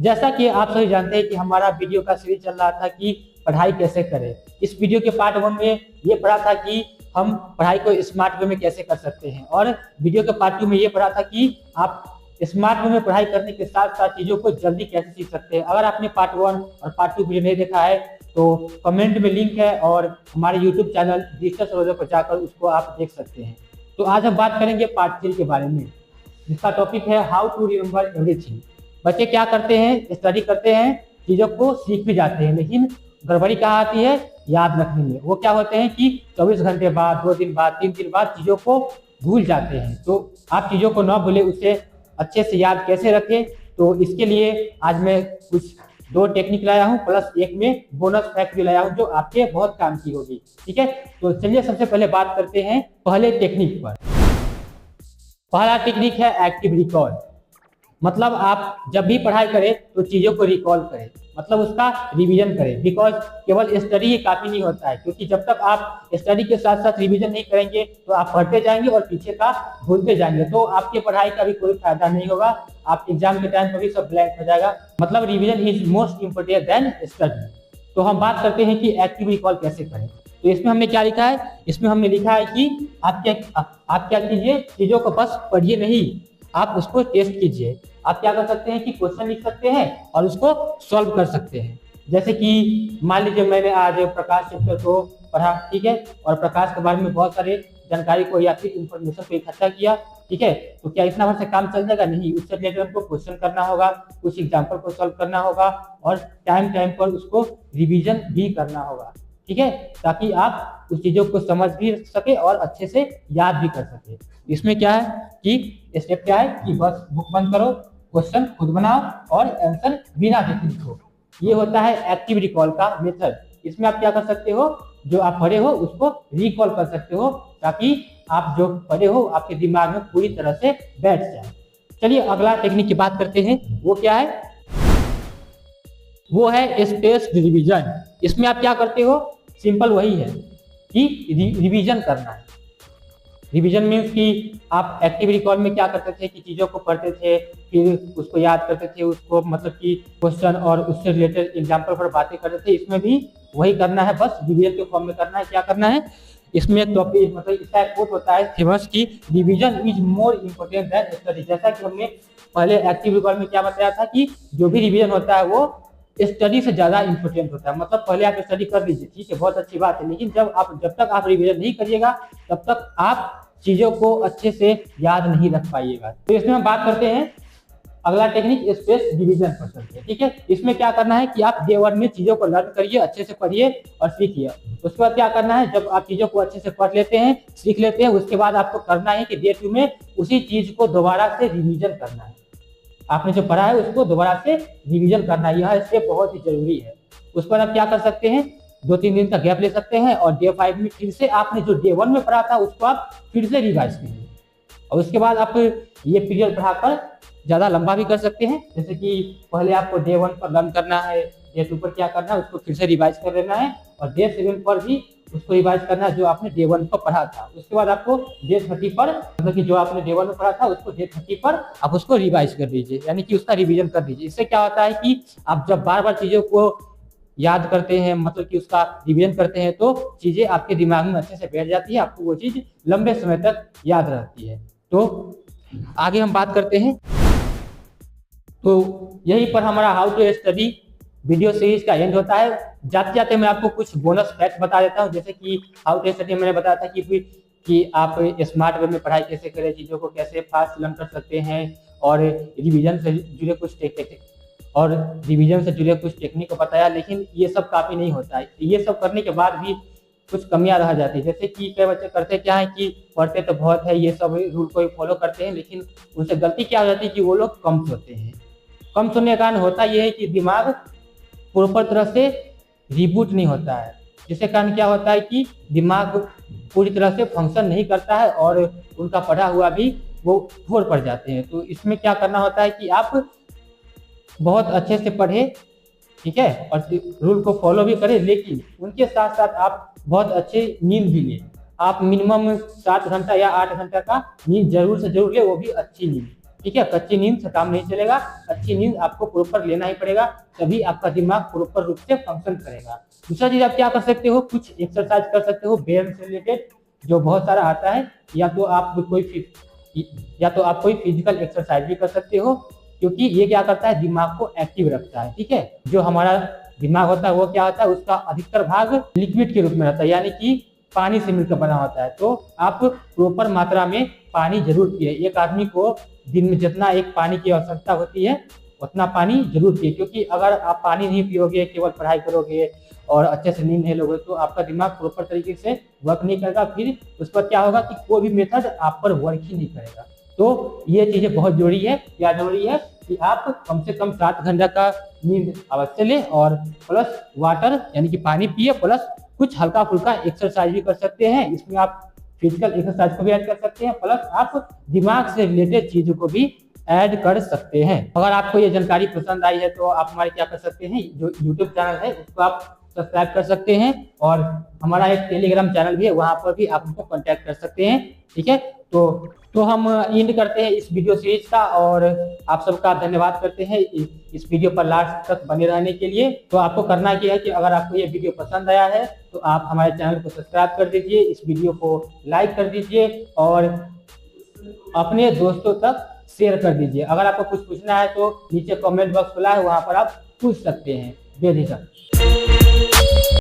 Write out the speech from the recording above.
जैसा कि आप सभी जानते हैं कि हमारा वीडियो का सीरीज चल रहा था कि पढ़ाई कैसे करें। इस वीडियो के पार्ट 1 में ये पढ़ा था कि हम पढ़ाई को स्मार्ट वे में कैसे कर सकते हैं, और वीडियो के पार्ट 2 में ये पढ़ा था कि आप स्मार्ट वे में पढ़ाई करने के साथ साथ चीज़ों को जल्दी कैसे सीख सकते हैं। अगर आपने पार्ट 1 और पार्ट 2 वीडियो नहीं देखा है तो कमेंट में लिंक है और हमारे यूट्यूब चैनल डिजिटल सरोवर पर जाकर उसको आप देख सकते हैं। तो आज हम बात करेंगे पार्ट 3 के बारे में, जिसका टॉपिक है हाउ टू रिमेंबर एवरीथिंग। बच्चे क्या करते हैं, स्टडी करते हैं, चीज़ों को सीख भी जाते हैं, लेकिन गड़बड़ी कहाँ आती है, याद रखने में। वो क्या होते हैं कि 24 घंटे बाद, 2 दिन बाद, 3 दिन बाद चीज़ों को भूल जाते हैं। तो आप चीज़ों को ना भूले, उसे अच्छे से याद कैसे रखें, तो इसके लिए आज मैं कुछ 2 टेक्निक लाया हूँ, प्लस एक में बोनस फैक्ट भी लाया हूँ जो आपके बहुत काम की होगी। ठीक है, तो चलिए सबसे पहले बात करते हैं पहले टेक्निक पर। पहला टेक्निक है एक्टिव रिकॉल। मतलब आप जब भी पढ़ाई करें तो चीज़ों को रिकॉल करें, मतलब उसका रिवीजन करें। बिकॉज केवल स्टडी ही काफ़ी नहीं होता है, क्योंकि जब तक आप स्टडी के साथ साथ रिवीजन नहीं करेंगे तो आप पढ़ते जाएंगे और पीछे का भूलते जाएंगे, तो आपकी पढ़ाई का भी कोई फायदा नहीं होगा। आप एग्जाम के टाइम पर भी सब ब्लैंक हो जाएगा। मतलब revision is most important then study. तो हम बात करते हैं कि एक्टिव रिकॉल कैसे करें। तो इसमें हमने क्या लिखा है, इसमें हमने लिखा है कि आप क्या कीजिए, चीज़ों को बस पढ़िए नहीं, आप उसको टेस्ट कीजिए। आप क्या कर सकते हैं कि क्वेश्चन लिख सकते हैं और उसको सॉल्व कर सकते हैं। जैसे कि मान लीजिए मैंने आज प्रकाश चैप्टर को पढ़ा, ठीक है, और प्रकाश के बारे में बहुत सारे जानकारी को या फिर इंफॉर्मेशन को इकट्ठा किया, ठीक है, तो क्या इतना भर से काम चल जाएगा? नहीं, उससे रिलेटेड हमको क्वेश्चन करना होगा, कुछ एग्जाम्पल को सॉल्व करना होगा और टाइम टाइम पर उसको रिविजन भी करना होगा। ठीक है, ताकि आप उस चीज़ों को समझ भी सके और अच्छे से याद भी कर सके। इसमें क्या है कि स्टेप क्या है कि बस बुक बंद करो, क्वेश्चन खुद बनाओ और आंसर बिना देखे लिखो। ये होता है एक्टिव रिकॉल का मेथड। इसमें आप क्या कर सकते हो, जो आप पढ़े हो उसको रिकॉल कर सकते हो, ताकि आप जो पढ़े हो आपके दिमाग में पूरी तरह से बैठ जाए। चलिए अगला टेक्निक की बात करते हैं। वो क्या है, वो है स्पेस्ड रिवीजन। इसमें आप क्या करते हो, सिंपल वही है कि रिवीजन करना है। रिवीजन मीन्स कि आप एक्टिव रिकॉल में क्या करते थे कि चीज़ों को पढ़ते थे, फिर उसको याद करते थे, उसको मतलब कि क्वेश्चन और उससे रिलेटेड एग्जाम्पल पर बातें करते थे। इसमें भी वही करना है, बस रिवीजन के फॉर्म में करना है। क्या करना है, इसमें एक टॉपिक मतलब इसका एक कोट होता है फेमस कि revision is more important then study. जैसा कि हमने पहले एक्टिव रिकॉल में क्या बताया था कि जो भी रिवीजन होता है वो स्टडी से ज़्यादा इंपॉर्टेंट होता है। मतलब पहले आप स्टडी कर लीजिए, ठीक है, बहुत अच्छी बात है, लेकिन जब तक आप रिवीजन नहीं करिएगा तब तक आप चीज़ों को अच्छे से याद नहीं रख पाइएगा। तो इसमें हम बात करते हैं अगला टेक्निक स्पेस डिवीजन पर चलते हैं। ठीक है, इसमें क्या करना है कि आप डे 1 में चीज़ों को लर्न करिए, अच्छे से पढ़िए और सीखिए। उसके बाद क्या करना है, जब आप चीज़ों को अच्छे से पढ़ लेते हैं, सीख लेते हैं, उसके बाद आपको करना है कि डे 2 में उसी चीज़ को दोबारा से रिवीजन करना है। आपने जो पढ़ा है उसको दोबारा से रिवीजन करना है, यह स्टेप बहुत ही जरूरी है। उस पर आप क्या कर सकते हैं, 2-3 दिन का गैप ले सकते हैं और डे 5 में फिर से आपने जो डे 1 में पढ़ा था उसको आप फिर से रिवाइज कीजिए। और उसके बाद आप ये पीरियड बढ़ाकर ज़्यादा लंबा भी कर सकते हैं। जैसे कि पहले आपको डे 1 पर लर्न करना है, डे 2 पर क्या करना है उसको फिर से रिवाइज कर लेना है, और डे 7 पर भी उसको रिवाइज करना है जो आपने डे 1 पर पढ़ा था। उसके बाद आपको डे 30 पर, मतलब कि जो आपने डे 1 में पढ़ा था उसको डे 30 पर आप उसको रिवाइज कर दीजिए, यानी कि उसका रिवीजन कर दीजिए। इससे क्या होता है कि आप जब बार बार चीज़ों को याद करते हैं, मतलब कि उसका रिवीजन करते हैं, तो चीज़ें आपके दिमाग में अच्छे से बैठ जाती है, आपको वो चीज़ लंबे समय तक याद रहती है। तो आगे हम बात करते हैं। तो यहीं पर हमारा how to study video series का एंड होता है। जाते जाते मैं आपको कुछ बोनस फैक्ट बता देता हूँ। जैसे कि हाउ टू स्टडी मैंने बताया था कि आप स्मार्ट वे में पढ़ाई कैसे करें, चीज़ों को कैसे फास्ट लर्न कर सकते हैं, और रिवीजन से जुड़े कुछ टेक्निक को बताया। लेकिन ये सब काफ़ी नहीं होता है, ये सब करने के बाद भी कुछ कमियां रह जाती है। जैसे कि कई बच्चे करते क्या है कि पढ़ते तो बहुत है, ये सब रूल को फॉलो करते हैं, लेकिन उनसे गलती क्या हो जाती है कि वो लोग कम सोते हैं। कम सोने के कारण होता यह है कि दिमाग प्रॉपर तरह से रिबूट नहीं होता है, जिसके कारण क्या होता है कि दिमाग पूरी तरह से फंक्शन नहीं करता है और उनका पढ़ा हुआ भी वो भूल पड़ जाते हैं। तो इसमें क्या करना होता है कि आप बहुत अच्छे से पढ़े, ठीक है, और रूल को फॉलो भी करें, लेकिन उनके साथ साथ आप बहुत अच्छे नींद भी लें। आप मिनिमम 7 घंटा या 8 घंटा का नींद जरूर से जरूर लें, वो भी अच्छी नींद। ठीक है, कच्ची नींद से काम नहीं चलेगा, अच्छी नींद आपको प्रॉपर लेना ही पड़ेगा, तभी आपका दिमाग प्रॉपर रूप से फंक्शन करेगा। दूसरा चीज आप क्या कर सकते हो, कुछ एक्सरसाइज कर सकते हो ब्रेन से रिलेटेड, जो बहुत सारा आता है, या तो आप कोई फिजिकल एक्सरसाइज भी कर सकते हो, क्योंकि ये क्या करता है, दिमाग को एक्टिव रखता है। ठीक है, जो हमारा दिमाग होता है वो क्या होता है, उसका अधिकतर भाग लिक्विड के रूप में रहता है, यानी कि पानी से मिलकर बना होता है। तो आप प्रॉपर मात्रा में पानी जरूर पिए। एक आदमी को दिन में जितना एक पानी की आवश्यकता होती है उतना पानी जरूर पिए, क्योंकि अगर आप पानी नहीं पियोगे, केवल पढ़ाई करोगे और अच्छे से नींद नहीं लोगे, तो आपका दिमाग प्रॉपर तरीके से वर्क नहीं करेगा। फिर उस पर क्या होगा कि कोई भी मेथड आप पर वर्क ही नहीं करेगा। तो ये चीजें बहुत जरूरी है। क्या जरूरी है कि आप कम से कम 7 घंटा का नींद अवश्य लें, और प्लस वाटर यानी कि पानी पिए, प्लस कुछ हल्का फुल्का एक्सरसाइज भी कर सकते हैं। इसमें आप फिजिकल एक्सरसाइज को भी ऐड कर सकते हैं, प्लस आप दिमाग से रिलेटेड चीजों को भी ऐड कर सकते हैं। अगर आपको ये जानकारी पसंद आई है तो आप हमारे क्या कर सकते हैं, जो यूट्यूब चैनल है उसको आप सब्सक्राइब कर सकते हैं, और हमारा एक टेलीग्राम चैनल भी है, वहां पर भी आप हमको कांटेक्ट कर सकते हैं। ठीक है, तो हम एंड करते हैं इस वीडियो सीरीज का, और आप सबका धन्यवाद करते हैं इस वीडियो पर लास्ट तक बने रहने के लिए। तो आपको करना क्या है कि अगर आपको ये वीडियो पसंद आया है तो आप हमारे चैनल को सब्सक्राइब कर दीजिए, इस वीडियो को लाइक कर दीजिए, और अपने दोस्तों तक शेयर कर दीजिए। अगर आपको कुछ पूछना है तो नीचे कमेंट बॉक्स खुला है, वहां पर आप पूछ सकते हैं बेझिझक।